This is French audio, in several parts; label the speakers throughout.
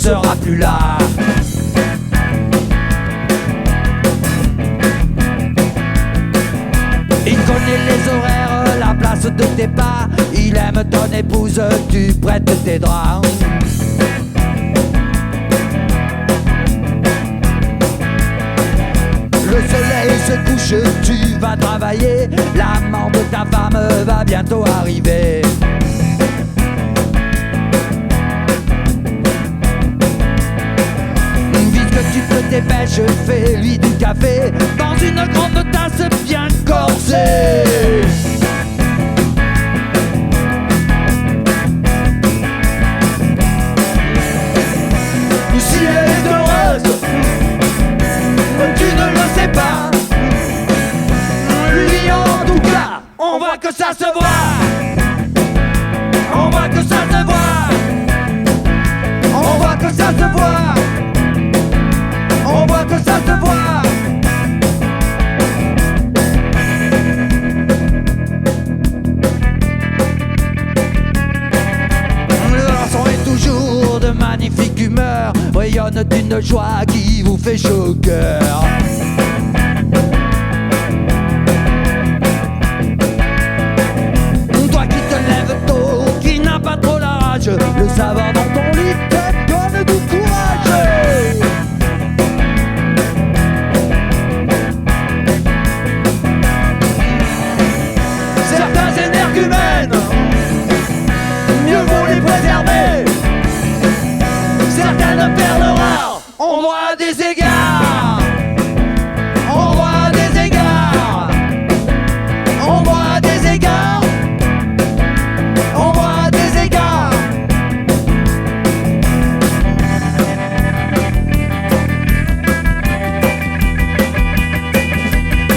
Speaker 1: sera plus là. Il connaît les horaires, la place de tes pas. Il aime ton épouse, tu prêtes tes draps. Le soleil se couche, tu vas travailler. L'amant de ta femme va bientôt arriver. Vite que tu te dépêches, fais-lui du café dans une grande tasse bien corsée. Si elle est heureuse, tu ne le sais pas. Lui en tout cas, on voit que ça se voit. On voit que ça se voit. On voit que ça se voit. On voit que ça se voit. Le garçon est toujours de magnifique humeur, rayonne d'une joie qui vous fait chaud au cœur. Toi qui te lèves tôt, qui n'as pas trop la rage, le savoir dans ton lit te donne du courage. Certains énergumènes, mieux vaut les préserver. Certaines perles rares, on voit des égards. On voit des égards. On voit des égards. On voit des égards.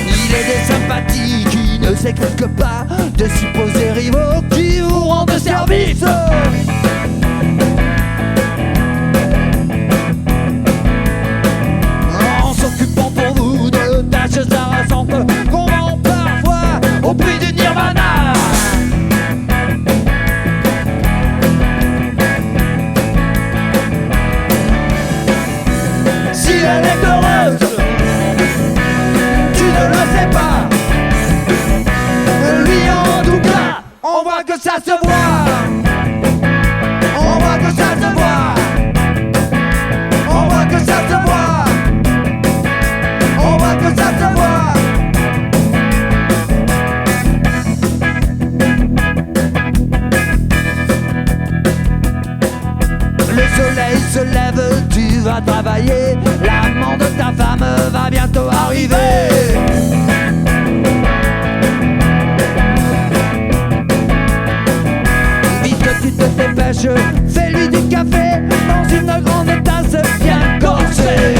Speaker 1: Il est des sympathies qui ne s'expliquent pas, de supposés rivaux qui vous rendent service. En s'occupant pour vous de tâches harassantes qu'on vend parfois au prix du nirvana. Si elle est heureuse, tu ne le sais pas. Lui en tout cas, on voit que ça se voit. On voit que ça se voit. On voit que ça se voit. On voit que ça se voit. Le soleil se lève, tu vas travailler. L'amant de ta femme va bientôt arriver. Vite que tu te dépêches, fais-lui du café dans une grande tasse bien corsée.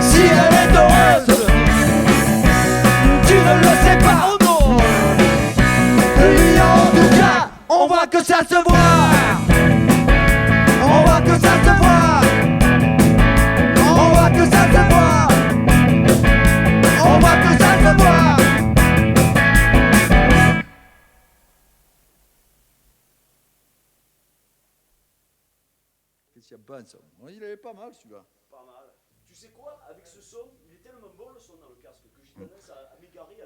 Speaker 1: Si elle est heureuse, tu ne le sais pas. Oh non. Lui en tout cas, on voit que ça se voit. On voit que ça se voit. On voit que ça se voit. On voit que ça se voit.
Speaker 2: Qu'est-ce qu'il y a bon, ça? Il avait pas mal celui-là.
Speaker 3: Pas mal. Tu sais quoi, avec ce son, il est tellement bon le son dans le casque que j'ai tendance à m'égarer